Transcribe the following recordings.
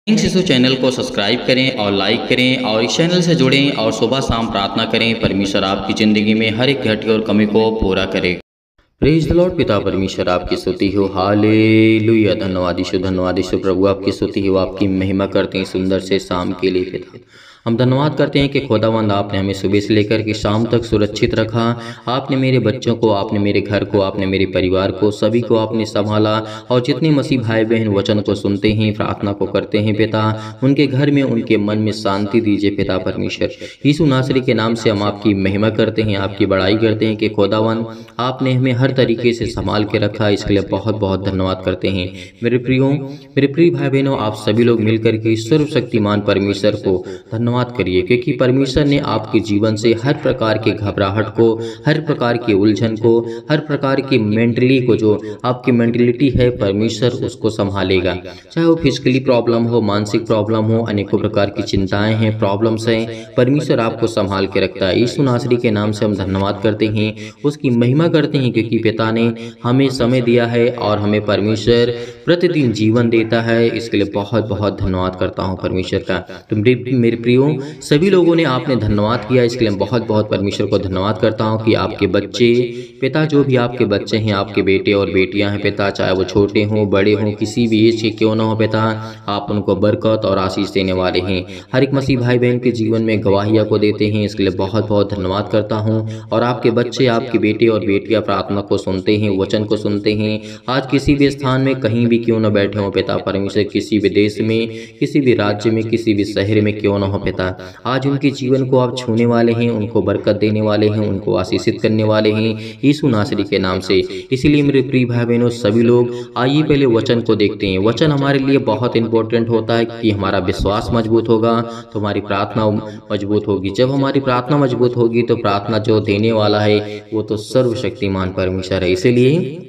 शिशु चैनल को सब्सक्राइब करें और लाइक करें और इस चैनल से जुड़ें और सुबह शाम प्रार्थना करें। परमेश्वर आपकी ज़िंदगी में हर एक घटी और कमी को पूरा करे। Praise the Lord. पिता परमेश्वर आपकी स्तुति हो। हालेलुया। धन्यवाद यीशु प्रभु आपकी स्तुति हो, आपकी महिमा करते हैं सुंदर से शाम के लिए। पिता हम धन्यवाद करते हैं कि खुदावंद आपने हमें सुबह से लेकर के शाम तक सुरक्षित रखा। आपने मेरे बच्चों को, आपने मेरे घर को, आपने मेरे परिवार को, सभी को आपने संभाला। और जितने मसीह भाई बहन वचन को सुनते हैं, प्रार्थना को करते हैं पिता, उनके घर में, उनके मन में शांति दीजिए पिता परमेश्वर। यीशु नासरी के नाम से हम आपकी महिमा करते हैं, आपकी बड़ाई करते हैं कि खुदावंद आपने हमें हर तरीके से संभाल के रखा। इसके लिए बहुत बहुत धन्यवाद करते हैं। मेरे प्रिय भाई बहनों, आप सभी लोग मिलकर के सर्वशक्तिमान परमेश्वर को धन्यवाद करिए, क्योंकि परमेश्वर ने आपके जीवन से हर प्रकार के घबराहट को, हर प्रकार की उलझन को, हर प्रकार की मेंटली को, जो आपकी मेंटलिटी है, परमेश्वर उसको संभालेगा। चाहे वो फिजिकली प्रॉब्लम हो, मानसिक प्रॉब्लम हो, अनेकों प्रकार की चिंताएं हैं, प्रॉब्लम्स हैं, परमेश्वर आपको संभाल के रखता है। यीशु नासरी के नाम से हम धन्यवाद करते हैं, उसकी महिमा करते हैं, क्योंकि पिता ने हमें समय दिया है और हमें परमेश्वर प्रतिदिन जीवन देता है। इसके लिए बहुत बहुत धन्यवाद करता हूँ परमेश्वर का। तो मेरे प्रियो सभी लोगों ने आपने धन्यवाद किया, इसके लिए बहुत बहुत परमेश्वर को धन्यवाद करता हूँ कि आपके बच्चे पिता, जो भी आपके बच्चे हैं, आपके बेटे और बेटियां हैं पिता, चाहे वो छोटे हों, बड़े हों, किसी भी एज के क्यों ना हो पिता, आप उनको बरकत और आशीष देने वाले हैं। हर एक मसीह भाई बहन के जीवन में गवाहियाँ को देते हैं, इसके लिए बहुत बहुत धन्यवाद करता हूँ। और आपके बच्चे, आपके बेटे और बेटियां प्रार्थना को सुनते हैं, वचन को सुनते हैं। आज किसी भी स्थान में कहीं भी क्यों न बैठे हों पिता परमेश्वर, किसी भी देश में, किसी भी राज्य में, किसी भी शहर में क्यों न हो पिता, आज उनके जीवन को आप छूने वाले हैं, उनको बरकत देने वाले हैं, उनको आशीषित करने वाले हैं यीशु नासरी के नाम से। इसीलिए मेरे प्रिय भाई बहनों सभी लोग आइए पहले वचन को देखते हैं। वचन हमारे लिए बहुत इंपॉर्टेंट होता है कि हमारा विश्वास मजबूत होगा तो हमारी प्रार्थना मजबूत होगी। जब हमारी प्रार्थना मजबूत होगी तो प्रार्थना जो देने वाला है वो तो सर्वशक्तिमान परमेश्वर है। इसीलिए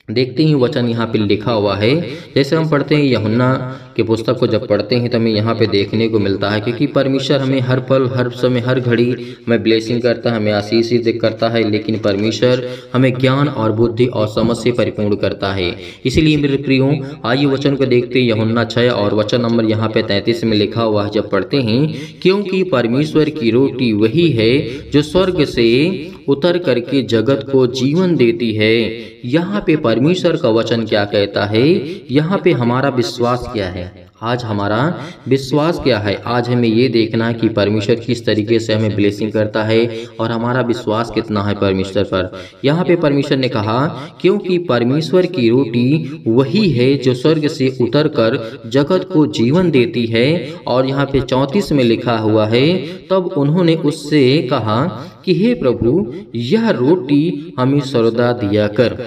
देखते ही वचन यहाँ पे लिखा हुआ है। जैसे हम पढ़ते हैं यूहन्ना के पुस्तक को जब पढ़ते हैं तो हमें यहाँ पे देखने को मिलता है, क्योंकि परमेश्वर हमें हर पल, हर समय, हर घड़ी हमें ब्लेसिंग करता है, हमें आशीष करता है, लेकिन परमेश्वर हमें ज्ञान और बुद्धि और समझ से परिपूर्ण करता है। इसीलिए मेरे प्रियो आइए वचन को देखते हैं। यूहन्ना 6 और वचन नंबर यहाँ पे 33 में लिखा हुआ है। जब पढ़ते हैं, क्योंकि परमेश्वर की रोटी वही है जो स्वर्ग से उतर करके जगत को जीवन देती है। यहाँ पे परमेश्वर का वचन क्या कहता है, यहाँ पे हमारा विश्वास क्या है, आज हमारा विश्वास क्या है। आज हमें ये देखना है कि परमेश्वर किस तरीके से हमें ब्लेसिंग करता है और हमारा विश्वास कितना है परमेश्वर पर। यहाँ पे परमेश्वर ने कहा, क्योंकि परमेश्वर की रोटी वही है जो स्वर्ग से उतरकर जगत को जीवन देती है। और यहाँ पे 34 में लिखा हुआ है, तब उन्होंने उससे कहा कि हे प्रभु, यह रोटी हमें सर्वदा दिया कर,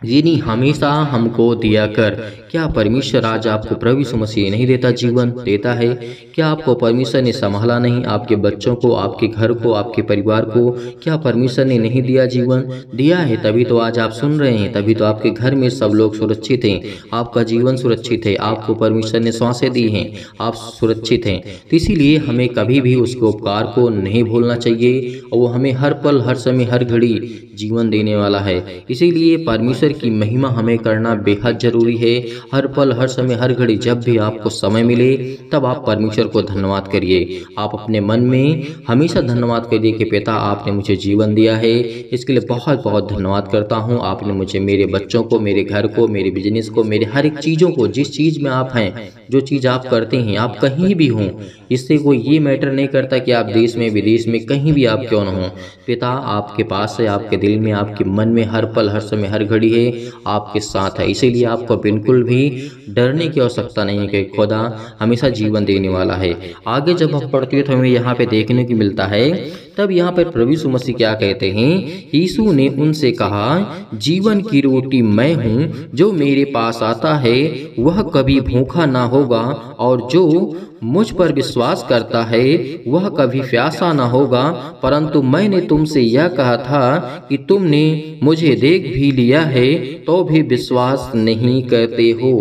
यानी हमेशा हमको दिया कर। क्या परमेश्वर आज आपको प्रभु यीशु मसीह नहीं देता, जीवन देता है? क्या आपको परमेश्वर ने संभाला नहीं? आपके बच्चों को, आपके घर को, आपके परिवार को क्या परमेश्वर ने नहीं दिया? जीवन दिया है, तभी तो आज आप सुन रहे हैं, तभी तो आपके घर में सब लोग सुरक्षित हैं, आपका जीवन सुरक्षित है, आपको परमेश्वर ने सांसें दी हैं, आप सुरक्षित हैं। तो इसीलिए हमें कभी भी उसके उपकार को नहीं भूलना चाहिए, और वो हमें हर पल, हर समय, हर घड़ी जीवन देने वाला है। इसीलिए परमेश्वर की महिमा हमें करना बेहद जरूरी है। हर पल, हर समय, हर घड़ी, जब भी आपको समय मिले तब आप परमेश्वर को धन्यवाद करिए। आप अपने मन में हमेशा धन्यवाद करिए कि पिता, आपने मुझे जीवन दिया है, इसके लिए बहुत बहुत धन्यवाद करता हूँ। आपने मुझे, मेरे बच्चों को, मेरे घर को, मेरे बिजनेस को, मेरे हर एक चीज़ों को, जिस चीज़ में आप हैं, जो चीज़ आप करते हैं, आप कहीं भी हों, इससे कोई ये मैटर नहीं करता कि आप देश में, विदेश में, कहीं भी आप क्यों न हों, पिता आपके पास है, आपके दिल में, आपके मन में हर पल, हर समय, हर घड़ी है, आपके साथ है। इसीलिए आपको बिल्कुल भी डरने की आवश्यकता नहीं है कि खुदा हमेशा जीवन देने वाला है। आगे जब हम पढ़ते हैं तो हमें यहाँ पे देखने को मिलता है, तब यहाँ पर प्रभु यीशु मसीह क्या कहते हैं, यीशु ने उनसे कहा, जीवन की रोटी मैं हूँ, जो मेरे पास आता है वह कभी भूखा ना होगा, और जो मुझ पर विश्वास करता है वह कभी प्यासा ना होगा। परंतु मैंने तुमसे यह कहा था कि तुमने मुझे देख भी लिया है तो भी विश्वास नहीं करते हो।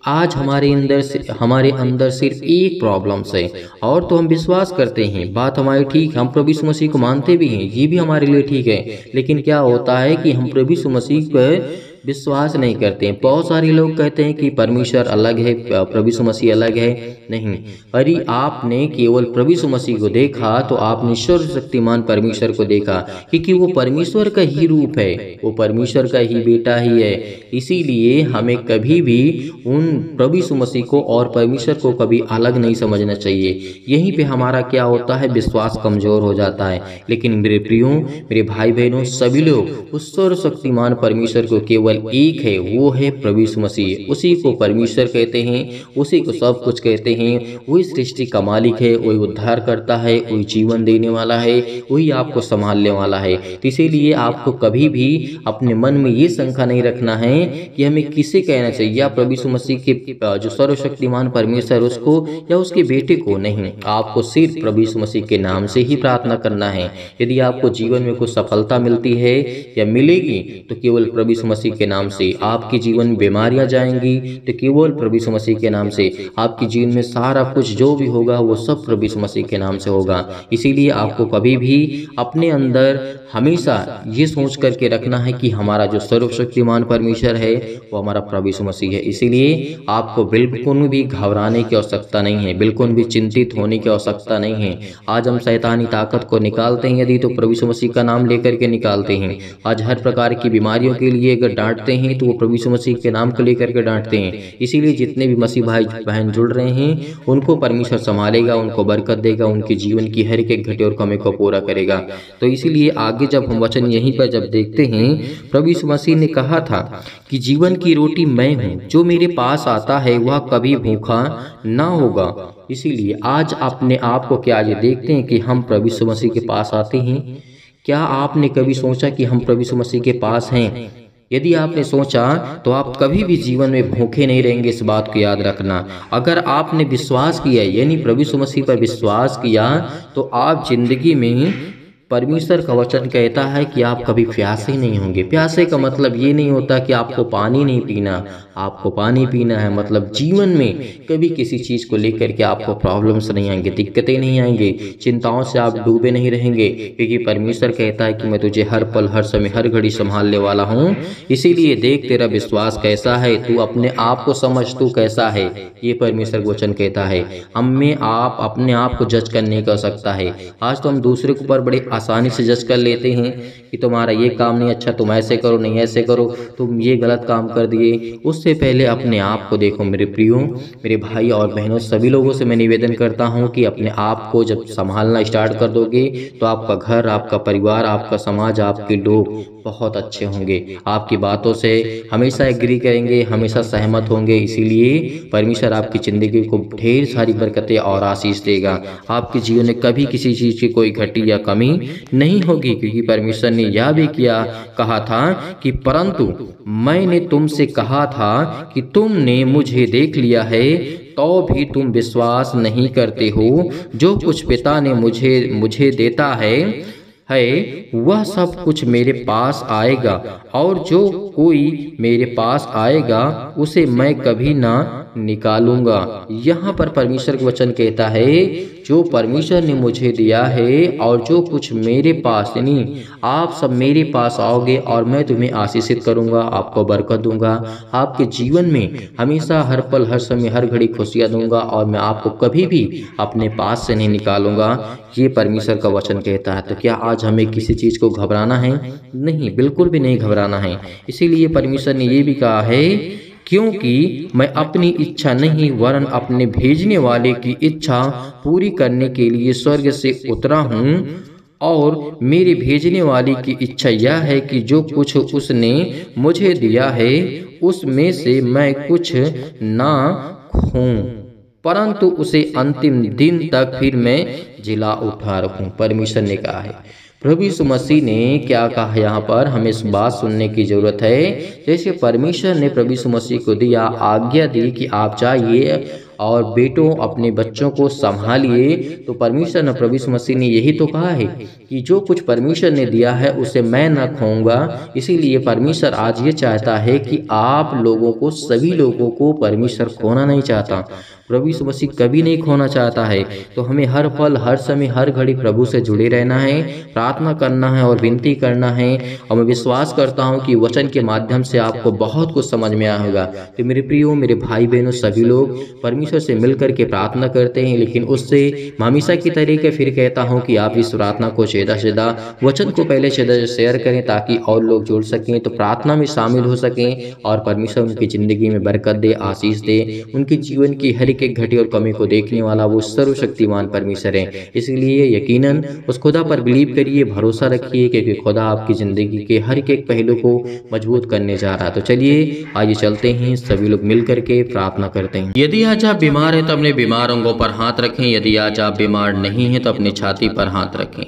आज हमारे अंदर सिर्फ एक प्रॉब्लम है, और तो हम विश्वास करते हैं, बात हमारी ठीक, हम प्रभु यीशु मसीह को मानते भी हैं, ये भी हमारे लिए ठीक है। लेकिन क्या होता है कि हम प्रभु यीशु मसीह पर विश्वास नहीं करते हैं। बहुत सारे लोग कहते हैं कि परमेश्वर अलग है, प्रभु यीशु मसीह अलग है। नहीं, यदि आपने केवल प्रभु यीशु मसीह को देखा तो आपने सर्वशक्तिमान परमेश्वर को देखा, क्योंकि वो परमेश्वर का ही रूप है, वो परमेश्वर का ही बेटा ही है। इसीलिए हमें कभी भी उन प्रभु यीशु मसीह को और परमेश्वर को कभी अलग नहीं समझना चाहिए। यहीं पे हमारा क्या होता है, विश्वास कमजोर हो जाता है। लेकिन मेरे प्रियो, मेरे भाई बहनों, सभी लोग उस सर्वशक्तिमान परमेश्वर को केवल एक है, वो है प्रभु यीशु मसीह। उसी को परमेश्वर कहते हैं, उसी को सब कुछ कहते हैं। वही सृष्टि का मालिक है, वही उद्धार करता है, वही जीवन देने वाला है, वही आपको संभालने वाला है। तो इसीलिए आपको कभी भी अपने मन में ये शंका नहीं रखना है कि हमें किसे कहना चाहिए, या प्रभु यीशु मसीह के जो सर्वशक्तिमान परमेश्वर उसको या उसके बेटे को। नहीं, आपको सिर्फ प्रभु यीशु मसीह के नाम से ही प्रार्थना करना है। यदि आपको जीवन में कुछ सफलता मिलती है या मिलेगी तो केवल प्रभु यीशु मसीह के नाम से। आपके जीवन में बीमारियां जाएंगी तो केवल प्रभु यीशु मसीह के नाम से। आपके जीवन में सारा कुछ जो भी होगा वो सब प्रभु यीशु मसीह के नाम से होगा। इसीलिए आपको कभी भी अपने अंदर हमेशा ये सोच करके रखना है कि हमारा जो सर्वशक्तिमान परमेश्वर है वो हमारा प्रभु यीशु मसीह है। इसीलिए आपको बिल्कुल भी घबराने की आवश्यकता नहीं है, बिल्कुल भी चिंतित होने की आवश्यकता नहीं है। आज हम शैतानी ताकत को निकालते हैं यदि तो प्रभु यीशु मसीह का नाम लेकर के निकालते हैं। आज हर प्रकार की बीमारियों के लिए अगर डांटते हैं तो वो प्रभु यीशु मसीह के नाम को लेकर के डांटते हैं। इसीलिए जितने भी मसीह भाई बहन जुड़ रहे हैं उनको परमेश्वर संभालेगा, उनको बरकत देगा, उनके जीवन की हर एक घटे और कमी को पूरा करेगा। तो इसीलिए आगे जब हम वचन यहीं पर जब देखते हैं, प्रभु यीशु मसीह ने कहा था कि जीवन की रोटी मैं हूँ, जो मेरे पास आता है वह कभी भूखा ना होगा। इसीलिए आज अपने आप को क्या ये देखते हैं कि हम प्रभु यीशु मसीह के पास आते हैं? क्या आपने कभी सोचा कि हम प्रभु यीशु मसीह के पास हैं? यदि आपने सोचा तो आप कभी भी जीवन में भूखे नहीं रहेंगे, इस बात को याद रखना। अगर आपने विश्वास किया यानी प्रभु यीशु मसीह पर विश्वास किया तो आप जिंदगी में, परमेश्वर का वचन कहता है कि आप कभी प्यासे नहीं होंगे। प्यासे का मतलब ये नहीं होता कि आपको पानी नहीं पीना, आपको पानी पीना है मतलब जीवन में कभी किसी चीज़ को लेकर के आपको प्रॉब्लम्स नहीं आएंगे, दिक्कतें नहीं आएंगे, चिंताओं से आप डूबे नहीं रहेंगे, क्योंकि परमेश्वर कहता है कि मैं तुझे हर पल हर समय हर घड़ी संभालने वाला हूँ। इसीलिए देख तेरा विश्वास कैसा है, तू अपने आप को समझ तू कैसा है, ये परमेश्वर वचन कहता है। हमें आप अपने आप को जज करने की आवश्यकता है। आज तो हम दूसरे के ऊपर बड़े आसानी से जज कर लेते हैं कि तुम्हारा ये काम नहीं अच्छा, तुम ऐसे करो, नहीं ऐसे करो, तुम ये गलत काम कर दिए। उससे पहले अपने आप को देखो। मेरे प्रियो, मेरे भाई और बहनों, सभी लोगों से मैं निवेदन करता हूं कि अपने आप को जब संभालना स्टार्ट कर दोगे तो आपका घर, आपका परिवार, आपका समाज, आपके लोग बहुत अच्छे होंगे। आपकी बातों से हमेशा एग्री करेंगे, हमेशा सहमत होंगे। इसीलिए परमेश्वर आपकी जिंदगी को ढेर सारी बरकतें और आशीष देगा। आपके जीवन में कभी किसी चीज़ की कोई घटी या कमी नहीं होगी, क्योंकि परमेश्वर ने यह भी कहा था कि परंतु मैंने तुमसे कहा था कि तुमने मुझे देख लिया है तो भी तुम विश्वास नहीं करते हो। जो कुछ पिता ने मुझे देता है वह सब कुछ मेरे पास आएगा, और जो कोई मेरे पास आएगा उसे मैं कभी ना निकालूंगा। यहाँ पर परमेश्वर का वचन कहता है जो परमेश्वर ने मुझे दिया है और जो कुछ मेरे पास, यानी आप सब मेरे पास आओगे और मैं तुम्हें आशीषित करूंगा, आपको बरकत दूंगा, आपके जीवन में हमेशा हर पल हर समय हर घड़ी खुशियाँ दूंगा, और मैं आपको कभी भी अपने पास से नहीं निकालूंगा। ये परमेश्वर का वचन कहता है। तो क्या आज हमें किसी चीज़ को घबराना है? नहीं, बिल्कुल भी नहीं घबराना है। इसीलिए परमेश्वर ने ये भी कहा है, क्योंकि मैं अपनी इच्छा नहीं वरन अपने भेजने वाले की इच्छा पूरी करने के लिए स्वर्ग से उतरा हूँ, और मेरे भेजने वाले की इच्छा यह है कि जो कुछ उसने मुझे दिया है उसमें से मैं कुछ ना खोऊं, परंतु उसे अंतिम दिन तक फिर मैं जिला उठा रखूं। परमेश्वर ने कहा है। प्रभु यीशु मसीह ने क्या कहा यहाँ पर, हमें इस बात सुनने की जरूरत है। जैसे परमेश्वर ने प्रभु यीशु मसीह को दिया, आज्ञा दी कि आप जाइए और बेटों अपने बच्चों को संभालिए, तो परमेश्वर ने, प्रभु यीशु मसीह ने यही तो कहा है कि जो कुछ परमेश्वर ने दिया है उसे मैं न खोऊंगा। इसीलिए परमेश्वर आज ये चाहता है कि आप लोगों को, सभी लोगों को परमेश्वर खोना नहीं चाहता। प्रभु यीशु मसीह कभी नहीं खोना चाहता है। तो हमें हर पल, हर समय, हर घड़ी प्रभु से जुड़े रहना है, प्रार्थना करना है और विनती करना है। और मैं विश्वास करता हूँ कि वचन के माध्यम से आपको बहुत कुछ समझ में आया होगा। तो मेरे प्रियो, मेरे भाई बहनों, सभी लोग परमेश्वर से मिल करके प्रार्थना करते हैं, लेकिन उससे हमेशा की तरीके फिर कहता हूँ कि आप इस प्रार्थना को सीधा वचन को पहले शेयर करें, ताकि और लोग जुड़ सकें, तो प्रार्थना में शामिल हो सकें और परमेश्वर उनकी ज़िंदगी में बरकत दे, आशीष दे। उनके जीवन की हर एक घटी और कमी को देखने वाला वो सर्वशक्तिमान परमेश्वर है। इसलिए यकीनन उस खुदा पर बिलीव करिए, भरोसा रखिए, क्योंकि खुदा आपकी ज़िंदगी के हर एक पहलू को मजबूत करने जा रहा है। तो चलिए आइए चलते हैं, सभी लोग मिल करके प्रार्थना करते हैं। यदि आज आप बीमार हैं तो अपने बीमार अंगों पर हाथ रखें। यदि आज आप बीमार नहीं हैं तो अपनी छाती पर हाथ रखें,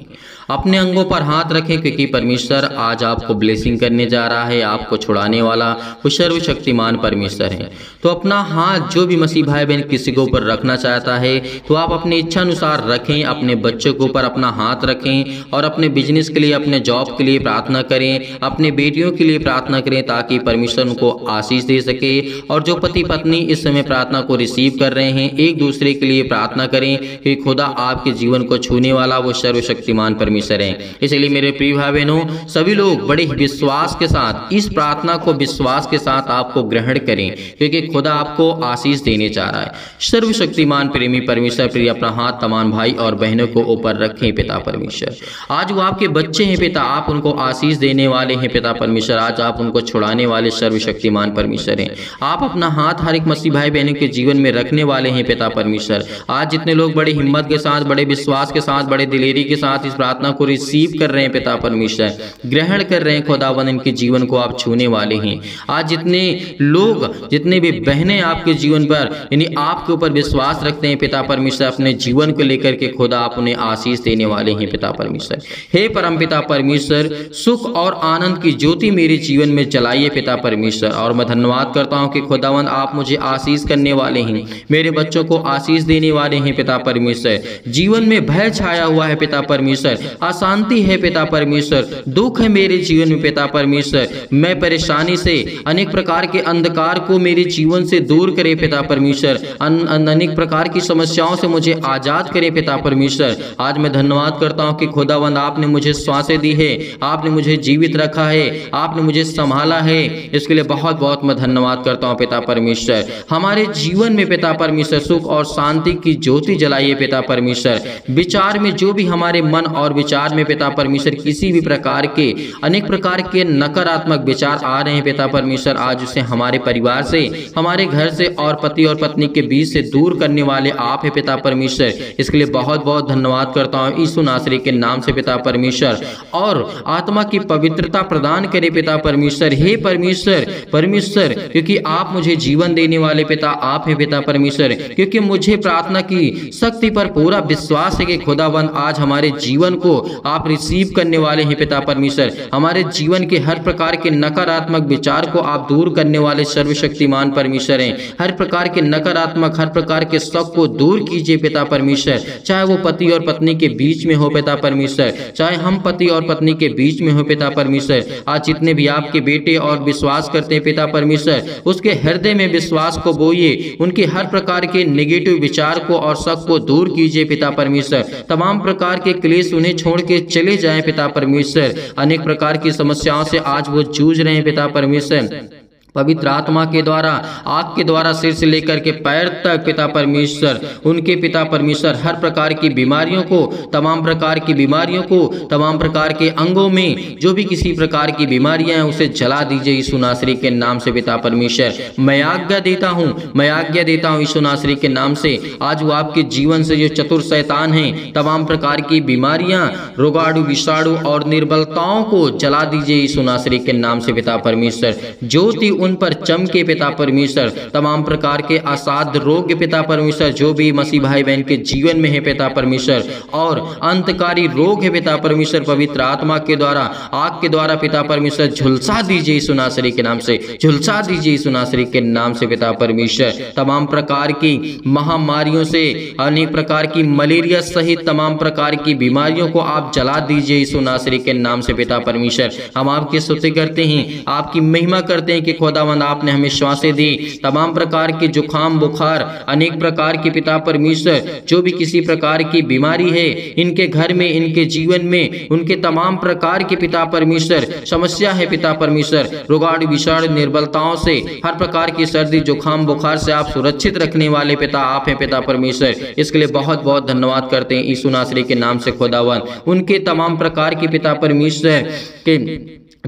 अपने अंगों पर हाथ रखें, क्योंकि परमेश्वर आज आपको ब्लेसिंग करने जा रहा है। आपको छुड़ाने वाला वो सर्वशक्तिमान परमेश्वर है। तो अपना हाथ जो भी मसीह भाई बहन किसी के ऊपर रखना चाहता है तो आप अपनी इच्छा अनुसार रखें। अपने बच्चों के ऊपर अपना हाथ रखें और अपने बिजनेस के लिए, अपने जॉब के लिए प्रार्थना करें, अपने बेटियों के लिए प्रार्थना करें, ताकि परमेश्वर उनको आशीष दे सके। और जो पति पत्नी इस समय प्रार्थना को रिसीव कर रहे हैं, एक दूसरे के लिए प्रार्थना करें कि खुदा आपके जीवन को छूने वाला वो सर्वशक्तिमान परमेश्वर है। इसलिए मेरे प्रिय भाई बहनों, सभी लोग बड़े विश्वास के साथ इस प्रार्थना को विश्वास के साथ आपको ग्रहण करें, क्योंकि खुदा आपको आशीष देने जा रहा है। सर्वशक्तिमान प्रेमी परमेश्वर प्रिय अपना हाथ तमाम भाई और बहनों को ऊपर रखें। पिता परमेश्वर, आज वो आपके बच्चे हैं पिता, आप उनको आशीष देने वाले हैं पिता परमेश्वर। आज आप उनको छुड़ाने वाले सर्वशक्तिमान परमेश्वर हैं। आप अपना हाथ हर एक मसीह भाई बहनों के जीवन में रखने वाले हैं पिता परमेश्वर। आज जितने लोग बड़ी हिम्मत के साथ, बड़े विश्वास के साथ, बड़े दिलेरी के साथ इस प्रार्थना को रिसीव कर रहे हैं पिता परमेश्वर, ग्रहण कर रहे हैं खुदावन, इनके जीवन को आप छूने वाले हैं। आज जितने लोग, जितने भी बहनें आपके जीवन पर यानी आपके ऊपर विश्वास रखते हैं पिता परमेश्वर, अपने जीवन को लेकर के खुदा आप उन्हें आशीष देने वाले हैं पिता परमेश्वर। हे परम पिता परमेश्वर, सुख और आनंद की ज्योति मेरे जीवन में जलाइए पिता परमेश्वर। और मैं धन्यवाद करता हूं कि खुदावन आप मुझे आशीष करने वाले हैं, मेरे बच्चों को आशीष देने वाले हैं पिता परमेश्वर। जीवन में भय छाया हुआ है पिता परमेश्वर, अशांति है पिता परमेश्वर, दुख है मेरे जीवन में पिता परमेश्वर। मैं परेशानी से, अनेक प्रकार के अंधकार को मेरे जीवन से दूर करे पिता परमेश्वर। अनेक प्रकार की समस्याओं से मुझे आजाद करे पिता परमेश्वर। आज मैं धन्यवाद करता हूं कि खुदावंद आपने मुझे श्वासें दी है, आपने मुझे जीवित रखा है, आपने मुझे संभाला है। इसके लिए बहुत बहुत मैं धन्यवाद करता हूं पिता परमेश्वर। हमारे जीवन में पिता परमेश्वर सुख और शांति की ज्योति जलाइए पिता परमेश्वर। विचार में जो भी हमारे मन और विचार में पिता परमेश्वर किसी भी प्रकार के, अनेक प्रकार के नकारात्मक विचार आ रहे हैं पिता परमेश्वर, आज उसे हमारे परिवार से, हमारे घर से और पति और पत्नी के बीच से दूर करने वाले आप है पिता परमेश्वर। इसके लिए बहुत बहुत धन्यवाद करता हूँ यीशु नासरी के नाम से पिता परमेश्वर। और आत्मा की पवित्रता प्रदान करे पिता परमेश्वर। हे परमेश्वर, परमेश्वर, क्योंकि आप मुझे जीवन देने वाले पिता आप है पिता परमेश्वर। क्योंकि मुझे प्रार्थना की शक्ति पर पूरा विश्वास है कि खुदावंद आज हमारे जीवन को आप रिसीव करने वाले हैं पिता परमेश्वर। हमारे जीवन के हर प्रकार के नकारात्मक विचार को आप दूर करने वाले सर्वशक्तिमान परमेश्वर हैं। हर प्रकार के नकारात्मक, हर प्रकार के शक को दूर कीजिए पिता परमेश्वर। चाहे वो पति और पत्नी के बीच में हो पिता परमेश्वर, चाहे हम पति और पत्नी के बीच में हो पिता परमेश्वर। आज जितने भी आपके बेटे और विश्वास करते हैं पिता परमेश्वर, उसके हृदय में विश्वास को बोइए, उनके हर प्रकार के नेगेटिव विचार को और शक को दूर कीजिए पिता परमेश्वर। तमाम प्रकार के क्लेश उन्हें छोड़ के चले जाएं पिता परमेश्वर। अनेक प्रकार की समस्याओं से आज वो जूझ रहे हैं पिता परमेश्वर। पवित्र आत्मा के द्वारा, आग के द्वारा सिर से लेकर के पैर तक पिता परमेश्वर, उनके पिता परमेश्वर हर प्रकार की बीमारियों को, तमाम प्रकार की बीमारियों को, तमाम प्रकार के अंगों में जो भी किसी प्रकार की बीमारियां हैं उसे जला दीजिए यीशु नासरी के नाम से पिता परमेश्वर। मैं आज्ञा देता हूं, मैं आज्ञा देता हूं यीशु नासरी के नाम से। आज वो आपके जीवन से जो चतुर शैतान हैं, तमाम प्रकार की बीमारियां, रोगाणु, विषाणु और निर्बलताओं को जला दीजिए यीशु नासरी के नाम से पिता परमेश्वर। ज्योति उन पर चमके पिता परमेश्वर। तमाम प्रकार के असाध्य रोग पिता परमेश्वर जो भी मसीह भाई बहन के जीवन में है पिता परमेश्वर, और अंतकारी रोग है पिता परमेश्वर, पवित्र आत्मा के द्वारा, आग के द्वारा पिता परमेश्वर झुलसा दीजिए यीशु नासरी के नाम से, झुलसा दीजिए यीशु नासरी के नाम से पिता परमेश्वर। तमाम प्रकार की महामारियों से, अनेक प्रकार की मलेरिया सहित तमाम प्रकार की बीमारियों को आप जला दीजिए यीशु नासरी के नाम से पिता परमेश्वर। हम आपकी स्तुति करते हैं, आपकी महिमा करते हैं कि खुदावंद आपने हमें श्वासें दी, तमाम प्रकार के जुकाम बुखार, अनेक प्रकार के पिता परमेश्वर जो भी किसी प्रकार की बीमारी है इनके घर में, इनके जीवन में, उनके तमाम प्रकार के पिता परमेश्वर समस्या है पिता परमेश्वर, रोगाणु विषाणु निर्बलताओं से, हर प्रकार की सर्दी जुकाम बुखार से आप सुरक्षित रखने वाले पिता आप हैं पिता परमेश्वर। इसके लिए बहुत बहुत धन्यवाद करते हैं यीशु नासरी के नाम से खुदावंद। उनके तमाम प्रकार के पिता परमेश्वर के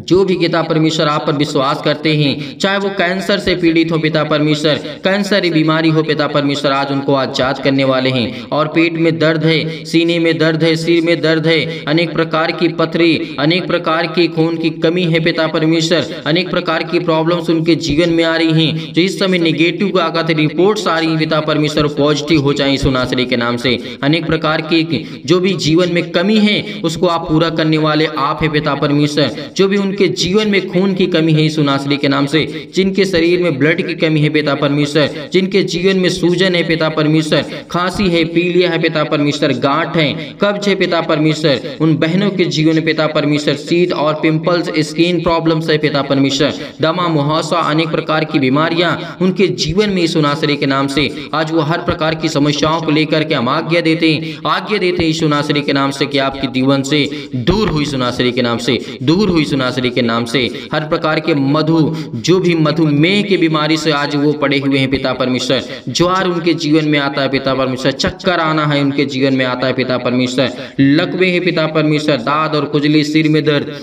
जो भी पिता परमेश्वर आप पर विश्वास करते हैं, चाहे वो कैंसर से पीड़ित हो पिता परमेश्वर, कैंसर बीमारी हो पिता परमेश्वर, आज उनको आजाद करने वाले हैं। और पेट में दर्द है, सीने में दर्द है, सिर में दर्द है, अनेक प्रकार की पथरी, अनेक प्रकार की खून की कमी है पिता परमेश्वर, अनेक प्रकार की प्रॉब्लम्स उनके जीवन में आ रही हैं, जो इस समय नेगेटिव आगत रिपोर्ट्स आ रही हैं पिता परमेश्वर, पॉजिटिव हो जाए यीशु नासरी के नाम से। अनेक प्रकार की जो भी जीवन में कमी है उसको आप पूरा करने वाले आप है पिता परमेश्वर। जो भी उनके जीवन में खून की कमी है यीशु नासरी के नाम से, जिनके शरीर में ब्लड की कमी है पिता परमेश्वर, जिनके जीवन में सूजन है पिता परमेश्वर, खांसी है, पीलिया है पिता परमेश्वर, गांठ है, कब्ज है पिता परमेश्वर, उन बहनों के जीवन में पिता परमेश्वर सीड और पिंपल्स, स्किन प्रॉब्लम्स है पिता परमेश्वर, दमा मुहासा, अनेक प्रकार की बीमारियां उनके जीवन में यीशु नासरी के नाम से, आज वो हर प्रकार की समस्याओं को लेकर के हम आज्ञा देते हैं यीशु नासरी के नाम से कि आपके जीवन से दूर हुई यीशु नासरी के नाम से, दूर हुई यीशु नासरी के नाम से। हर प्रकार के जो भी मधुमेह की बीमारी से आज वो पड़े हुए हैं पिता परमेश्वर, ज्वार उनके जीवन में आता है पिता परमेश्वर, चक्कर आना है उनके जीवन में आता है पिता परमेश्वर, लकवे है पिता परमेश्वर, दाद और खुजली, सिर में दर्द,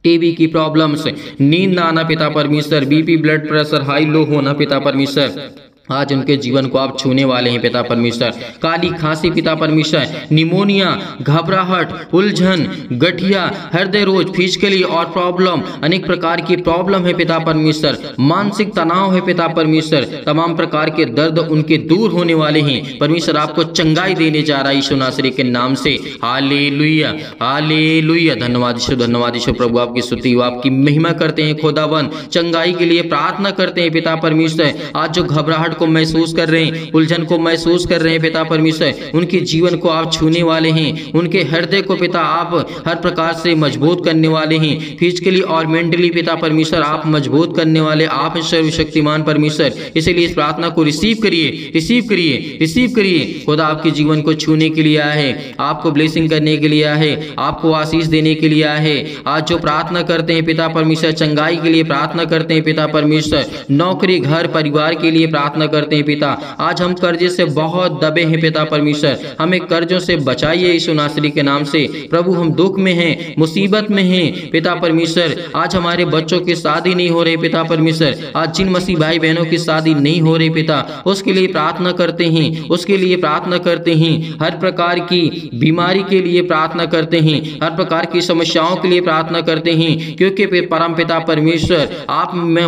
टीबी की प्रॉब्लम्स, नींद ना आना पिता परमेश्वर, BP blood pressure high low होना पिता परमेश्वर, आज उनके जीवन को आप छूने वाले हैं पिता परमेश्वर। काली खांसी पिता परमेश्वर, निमोनिया, घबराहट, उलझन, गठिया, हृदय रोग, फिजिकली और प्रॉब्लम, अनेक प्रकार की प्रॉब्लम है पिता परमेश्वर, मानसिक तनाव है पिता परमेश्वर, तमाम प्रकार के दर्द उनके दूर होने वाले हैं। परमेश्वर आपको चंगाई देने जा रहा है यीशु नासरी के नाम से। हालेलुया, हालेलुया, धन्यवाद यीशु, धन्यवाद यीशु। प्रभु आपकी स्तुति, आपकी महिमा करते हैं खुदावन, चंगाई के लिए प्रार्थना करते हैं पिता परमेश्वर। आज जो घबराहट को महसूस कर रहे हैं, उलझन को महसूस कर रहे हैं पिता परमेश्वर, उनके जीवन को आप छूने वाले हैं, उनके हृदय को पिता आप हर प्रकार से मजबूत करने वाले हैं, फिजिकली और मेंटली पिता परमेश्वर आप मजबूत करने वाले आप सर्वशक्तिमान परमेश्वर। इसलिए इस प्रार्थना को रिसीव करिए, रिसीव करिए, रिसीव करिए। खुदा आपके जीवन को छूने के लिए आया है, आपको ब्लेसिंग करने के लिए आया है, आपको आशीष देने के लिए आया है। आज जो प्रार्थना करते हैं पिता परमेश्वर, चंगाई के लिए प्रार्थना करते हैं पिता परमेश्वर, नौकरी, घर, परिवार के लिए प्रार्थना करते हैं पिता। आज हम कर्जे से बहुत दबे हैं पिता परमेश्वर, हमें कर्जों से बचाइए यीशु नासरी के नाम से। प्रभु हम दुख में हैं, मुसीबत में हैं पिता परमेश्वर। आज हमारे बच्चों की शादी नहीं हो रही पिता परमेश्वर, आज जिन मसीह भाई बहनों की शादी नहीं हो रही पिता, उसके लिए प्रार्थना करते हैं, उसके लिए प्रार्थना करते हैं। हर प्रकार की बीमारी के लिए प्रार्थना करते हैं, हर प्रकार की समस्याओं के लिए प्रार्थना करते हैं, क्योंकि परम पिता परमेश्वर आप में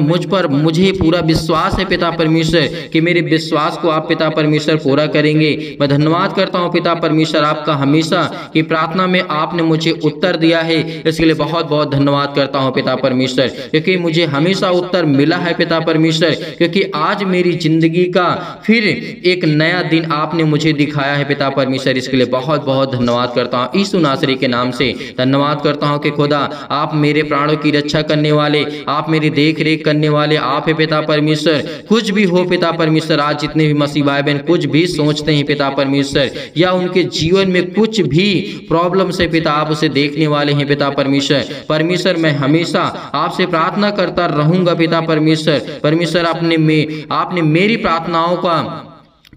मुझे पूरा विश्वास है पिता परमेश्वर कि मेरे विश्वास को आप पिता परमेश्वर पूरा करेंगे। मैं धन्यवाद करता हूं पिता परमेश्वर आपका हमेशा की प्रार्थना में आपने मुझे उत्तर दिया है, इसके लिए बहुत बहुत धन्यवाद करता हूं पिता परमेश्वर, क्योंकि मुझे हमेशा उत्तर मिला है पिता परमेश्वर, क्योंकि आज मेरी जिंदगी का फिर एक नया दिन आपने मुझे दिखाया है पिता परमेश्वर। इसके लिए बहुत बहुत धन्यवाद करता हूँ यीशु नासरी के नाम से। धन्यवाद करता हूँ कि खुदा आप मेरे प्राणों की रक्षा करने वाले, आप मेरी देख रेख करने वाले आप है पिता परमेश्वर। कुछ भी हो पिता परमेश्वर, आज जितने भी मसीह भाई बहन कुछ भी सोचते हैं पिता परमेश्वर, या उनके जीवन में कुछ भी प्रॉब्लम से पिता आप उसे देखने वाले हैं पिता परमेश्वर। परमेश्वर मैं हमेशा आपसे प्रार्थना करता रहूंगा पिता परमेश्वर। परमेश्वर आपने मेरी प्रार्थनाओं का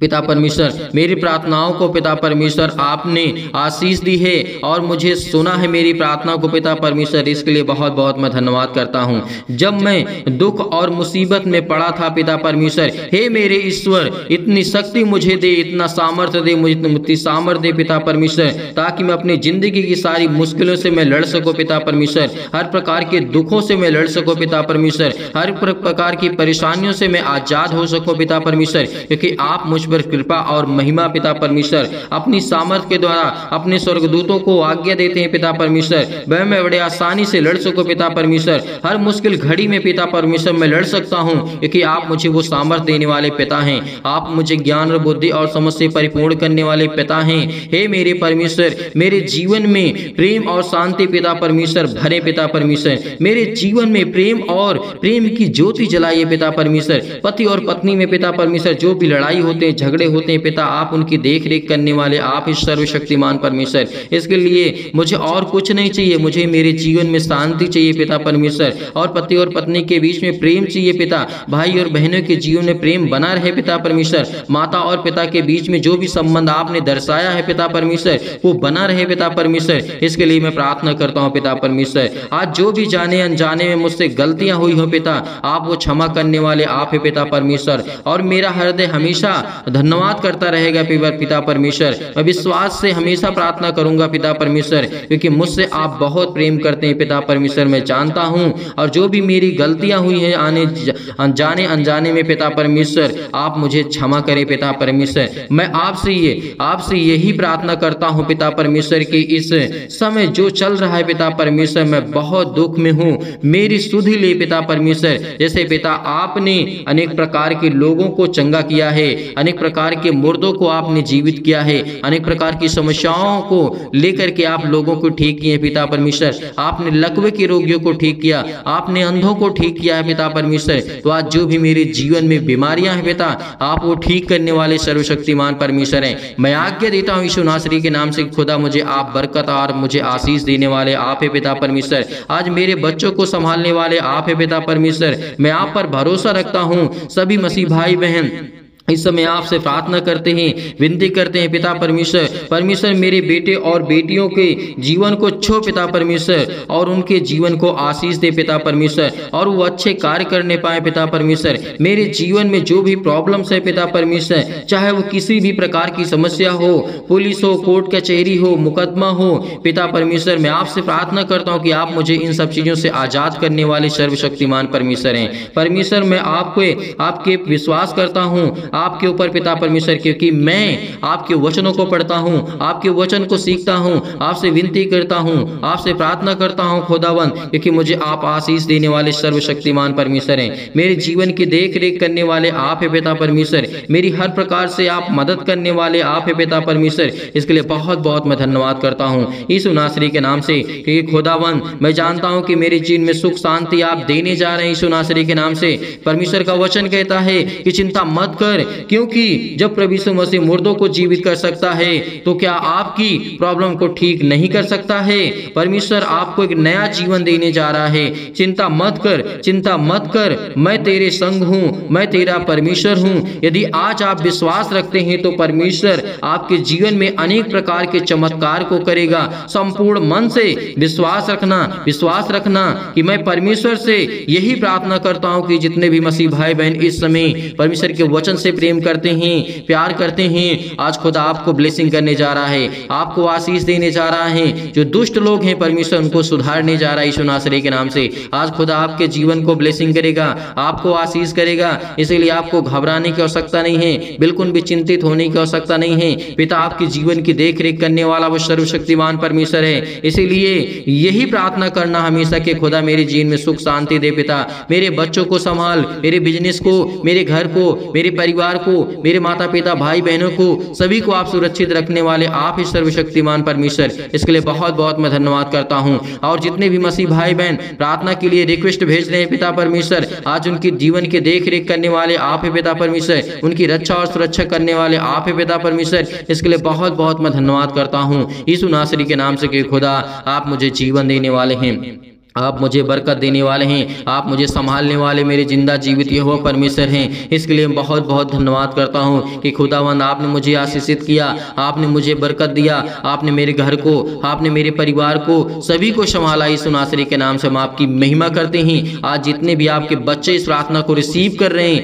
पिता परमेश्वर, मेरी प्रार्थनाओं को पिता परमेश्वर आपने आशीष दी है और मुझे सुना है मेरी प्रार्थना को पिता परमेश्वर। इसके लिए बहुत बहुत मैं धन्यवाद करता हूँ। जब मैं दुख और मुसीबत में पड़ा था पिता परमेश्वर, हे मेरे ईश्वर इतनी शक्ति मुझे दे, इतना सामर्थ्य दे, मुझे इतनी सामर्थ्य दे पिता परमेश्वर, ताकि मैं अपनी जिंदगी की सारी मुश्किलों से मैं लड़ सकूँ पिता परमेश्वर, हर प्रकार के दुखों से मैं लड़ सकूँ पिता परमेश्वर, हर प्रकार की परेशानियों से मैं आजाद हो सकूँ पिता परमेश्वर, क्योंकि आप मुझ पर कृपा और महिमा पिता परमेश्वर अपनी सामर्थ्य के द्वारा अपने स्वर्गदूतों को आज्ञा देते हैं पिता परमेश्वर। वह मैं बड़े आसानी से लड़ सकूं पिता परमेश्वर। हर मुश्किल घड़ी में पिता परमेश्वर मैं लड़ सकता हूं, क्योंकि आप मुझे वो सामर्थ्य देने वाले पिता हैं। आप मुझे ज्ञान और बुद्धि और समझ से परिपूर्ण करने वाले पिता हैं। हे मेरे परमेश्वर, मेरे जीवन में प्रेम और शांति पिता परमेश्वर भरे पिता परमेश्वर। मेरे जीवन में प्रेम और प्रेम की ज्योति जलाइए पिता परमेश्वर। पति और पत्नी में पिता परमेश्वर जो भी लड़ाई होते हैं, झगड़े होते हैं पिता, आप उनकी देख रेख करने वाले आप इस सर्वशक्तिमान परमेश्वर। इसके लिए मुझे और कुछ नहीं चाहिए, मुझे मेरे जीवन में शांति चाहिए पिता परमेश्वर, और पति और पत्नी के बीच में प्रेम चाहिए पिता। भाई और बहनों के जीवन में प्रेम बना रहे पिता परमेश्वर। माता और पिता के बीच में जो भी संबंध आपने दर्शाया है पिता परमेश्वर, वो बना रहे पिता परमेश्वर। इसके लिए मैं प्रार्थना करता हूँ पिता परमेश्वर। आज जो भी जाने अनजाने में मुझसे गलतियां हुई हो पिता, आप वो क्षमा करने वाले आप है पिता परमेश्वर। और मेरा हृदय हमेशा धन्यवाद करता रहेगा पिता परमेश्वर। मैं विश्वास से हमेशा प्रार्थना करूंगा पिता परमेश्वर, क्योंकि मुझसे आप बहुत प्रेम करते हैं पिता परमेश्वर, मैं जानता हूं। और जो भी मेरी गलतियां हुई हैं जाने अनजाने में पिता परमेश्वर, आप मुझे क्षमा करें पिता परमेश्वर। मैं आपसे यही प्रार्थना करता हूं पिता परमेश्वर कि इस समय जो चल रहा है पिता परमेश्वर, मैं बहुत दुख में हूं, मेरी सुधि ले पिता परमेश्वर। जैसे पिता आपने अनेक प्रकार के लोगों को चंगा किया है, अनेक प्रकार के मुर्दों को आपने जीवित किया है, अनेक प्रकार की समस्याओं को लेकर के आप लोगों को ठीक किए पिता परमेश्वर। आपने लकवे के रोगियों को ठीक किया, आपने अंधों को ठीक किया है पिता परमेश्वर। तो आज जो भी मेरे जीवन में बीमारियां हैं पिता, आप वो ठीक करने वाले सर्वशक्तिमान परमेश्वर हैं। मैं आज्ञा देता हूं यीशु नासरी के नाम से, खुदा मुझे आप बरकत और मुझे आशीष देने वाले आप है पिता परमेश्वर। आज मेरे बच्चों को संभालने वाले आप है पिता परमेश्वर। मैं आप पर भरोसा रखता हूं। सभी मसीह भाई बहन इस समय आपसे प्रार्थना करते हैं, विनती करते हैं पिता परमेश्वर मेरे बेटे और बेटियों के जीवन को छो पिता परमेश्वर, और उनके जीवन को आशीष दे पिता परमेश्वर, और वो अच्छे कार्य करने पाए पिता परमेश्वर। मेरे जीवन में जो भी प्रॉब्लम्स है पिता परमेश्वर, चाहे वो किसी भी प्रकार की समस्या हो, पुलिस हो, कोर्ट कचहरी हो, मुकदमा हो पिता परमेश्वर, मैं आपसे प्रार्थना करता हूँ कि आप मुझे इन सब चीजों से आजाद करने वाले सर्वशक्तिमान परमेश्वर हैं। परमेश्वर मैं आपके विश्वास करता हूँ आपके ऊपर पिता परमेश्वर, क्योंकि मैं आपके वचनों को पढ़ता हूं, आपके वचन को सीखता हूं, आपसे विनती करता हूं, आपसे प्रार्थना करता हूं खुदावंद, क्योंकि मुझे आप आशीष देने वाले सर्वशक्तिमान परमेश्वर हैं। मेरे जीवन की देख रेख करने वाले आप है पिता परमेश्वर। मेरी हर प्रकार से आप मदद करने वाले आप है पिता परमेश्वर। इसके लिए बहुत बहुत मैं धन्यवाद करता हूँ यीशु नासरी के नाम से, क्योंकि खुदावंद मैं जानता हूँ कि मेरे जीवन में सुख शांति आप देने जा रहे हैं यीशु नासरी के नाम से। परमेश्वर का वचन कहता है कि चिंता मत कर, क्योंकि जब प्रभु यीशु मसीह मुर्दों को जीवित कर सकता है, तो क्या आपकी प्रॉब्लम को ठीक नहीं कर सकता है? परमेश्वर आपको एक नया जीवन देने जा रहा है। चिंता मत कर, मैं तेरे संग हूँ, मैं तेरा परमेश्वर हूँ। यदि आज आप विश्वास रखते हैं तो परमेश्वर आपके जीवन में अनेक प्रकार के चमत्कार को करेगा। संपूर्ण मन से विश्वास रखना कि मैं परमेश्वर से यही प्रार्थना करता हूँ कि जितने भी मसीह भाई बहन इस समय परमेश्वर के वचन से प्रेम करते हैं, प्यार करते हैं, आज खुदा आपको ब्लेसिंग करने जा रहा है, आपको आशीष देने जा रहा है। जो दुष्ट लोग हैं परमेश्वर उनको सुधारने जा रहा है यीशु नासरी के नाम से। आज खुदा आपके जीवन को ब्लेसिंग करेगा, आपको आशीष करेगा। इसलिए आपको घबराने की आवश्यकता नहीं है, बिल्कुल भी चिंतित होने की आवश्यकता नहीं है। पिता आपके जीवन की देख रेख करने वाला वो सर्वशक्तिमान परमेश्वर है। इसीलिए यही प्रार्थना करना हमेशा कि खुदा मेरे जीवन में सुख शांति दे। पिता मेरे बच्चों को संभाल, मेरे बिजनेस को, मेरे घर को, मेरे परिवार को, मेरे माता पिता भाई बहनों को, सभी को आप सुरक्षित रखने वाले आप ही सर्वशक्तिमान परमेश्वर। इसके लिए बहुत बहुत मैं धन्यवाद करता हूं। और जितने भी मसीह भाई बहन प्रार्थना के लिए रिक्वेस्ट भेज रहे हैं पिता परमेश्वर, आज उनके जीवन के देख रेख करने वाले आप है पिता परमेश्वर, उनकी रक्षा और सुरक्षा करने वाले आप है पिता परमेश्वर। इसके लिए बहुत बहुत मैं धन्यवाद करता हूँ यीशु नासरी के नाम से कि खुदा आप मुझे जीवन देने वाले हैं, आप मुझे बरकत देने वाले हैं, आप मुझे संभालने वाले मेरे जिंदा जीवित यहोवा परमेश्वर हैं। इसके लिए बहुत बहुत धन्यवाद करता हूं कि खुदावंद आपने मुझे आशीषित किया, आपने मुझे बरकत दिया, आपने मेरे घर को, आपने मेरे परिवार को, सभी को संभाला। यीशु नासरी के नाम से हम आपकी महिमा करते हैं। आज जितने भी आपके बच्चे इस प्रार्थना को रिसीव कर रहे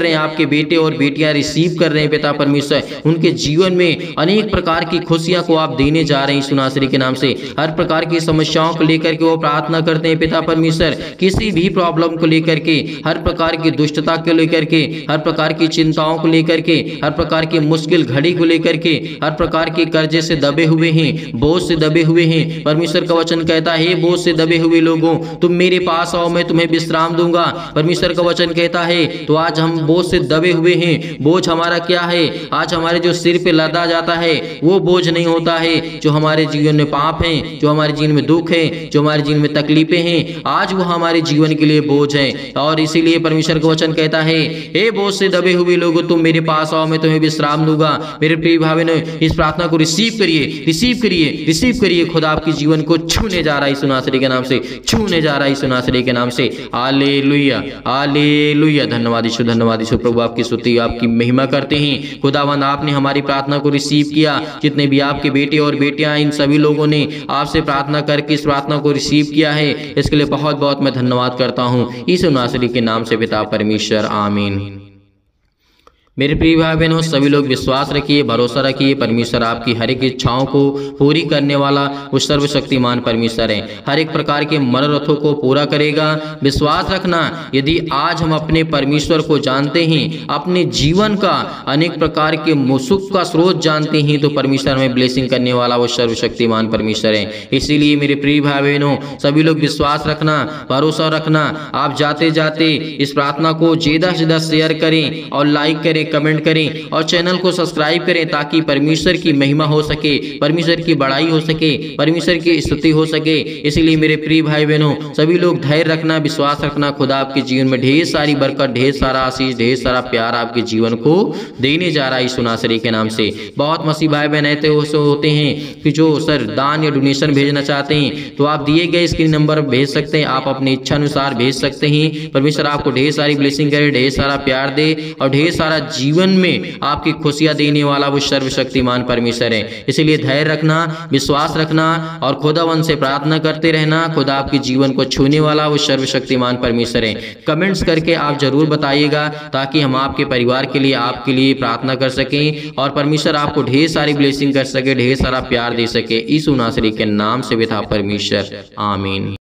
हैं, आपके बेटे और बेटियां रिसीव कर रहे हैं पिता परमेश्वर, उनके जीवन में अनेक प्रकार की खुशियां को आप देने जा रहे हैं यीशु नासरी के नाम से। हर प्रकार की समस्याओं को लेकर के वो प्रार्थना करते हैं पिता परमेश्वर, किसी भी प्रॉब्लम को लेकर के, हर प्रकार की दुष्टता को लेकर के, हर प्रकार की चिंताओं को लेकर के, हर प्रकार की मुश्किल घड़ी को लेकर के, हर प्रकार के कर्जे से दबे हुए हैं, बोझ से दबे हुए हैं। परमेश्वर का वचन कहता है, बोझ से दबे हुए लोगों तुम मेरे पास आओ, मैं तुम्हें विश्राम दूंगा। परमेश्वर का वचन कहता है, तो आज हम बोझ से दबे हुए हैं। बोझ हमारा क्या है? आज हमारे जो सिर पे लदा जाता है वो बोझ नहीं होता है। जो हमारे जीवन में पाप हैं, जो हमारे जीवन में दुख है, जो हमारे जीवन में तकलीफें हैं, आज वो हमारे जीवन के लिए बोझ है। और इसीलिए परमेश्वर का वचन कहता है, हे बोझ से दबे हुए लोगों तुम मेरे पास आओ, मैं तुम्हें विश्राम दूंगा। मेरे प्रिय भाई ने इस प्रार्थना को रिसीव करिए, रिसीव करिए, रिसीव करिए। खुदा आपके जीवन को छूने जा रहा है यीशु नासरी के नाम से, छूने जा रहा है यीशु नासरी के नाम से। Hallelujah, hallelujah. धन्यवाद यीशु, धन्यवाद यीशु। प्रभु आपकी स्तुति, आपकी महिमा करते हैं। खुदावंद आपने हमारी प्रार्थना को रिसीव किया। जितने भी आपके बेटे और बेटियां, इन सभी लोगों ने आपसे प्रार्थना करके इस प्रार्थना को रिसीव किया है, इसके लिए बहुत बहुत मैं धन्यवाद करता हूँ यीशु नासरी के नाम से पिता परमेश्वर, आमीन। मेरे प्रिय भाई बहनों, सभी लोग विश्वास रखिए, भरोसा रखिए। परमेश्वर आपकी हर एक इच्छाओं को पूरी करने वाला वो सर्वशक्तिमान परमेश्वर है। हर एक प्रकार के मनोरथों को पूरा करेगा। विश्वास रखना, यदि आज हम अपने परमेश्वर को जानते हैं, अपने जीवन का अनेक प्रकार के सुख का स्रोत जानते हैं, तो परमेश्वर हमें ब्लेसिंग करने वाला वो सर्वशक्तिमान परमेश्वर है। इसीलिए मेरे प्रिय भाई बहनों, सभी लोग विश्वास रखना, भरोसा रखना। आप जाते जाते इस प्रार्थना को ज़्यादा से ज़्यादा शेयर करें और लाइक करें, कमेंट करें और चैनल को सब्सक्राइब करें, ताकि परमेश्वर की महिमा हो सके, परमेश्वर की बड़ाई हो सके, परमेश्वर की स्तुति हो सके। इसलिए मेरे प्रिय भाई बहनों, सभी लोग धैर्य रखना, विश्वास रखना। खुदा आपके जीवन में ढेर सारी बरकत, ढेर सारा आशीष, ढेर सारा प्यार आपके जीवन को देने जा रहा है यीशु नासरी के नाम से। बहुत मसीह भाई बहन ऐसे होते हैं कि जो सर दान या डोनेशन भेजना चाहते हैं, तो आप दिए गए स्क्रीन नंबर भेज सकते हैं। आप अपनी इच्छा अनुसार भेज सकते हैं। परमेश्वर आपको ढेर सारी ब्लेसिंग करे, ढेर सारा प्यार दे और ढेर सारा जीवन में आपकी खुशियां देने वाला वो सर्वशक्तिमान परमेश्वर है। इसलिए धैर्य रखना, विश्वास रखना और खुदावन से प्रार्थना करते रहना। खुदा आपके जीवन को छूने वाला वो सर्वशक्तिमान परमेश्वर है। कमेंट्स करके आप जरूर बताइएगा, ताकि हम आपके परिवार के लिए, आपके लिए प्रार्थना कर सकें और परमेश्वर आपको ढेर सारी ब्लेसिंग कर सके, ढेर सारा प्यार दे सके। यीशु नासरी के नाम से पिता परमेश्वर, आमीन।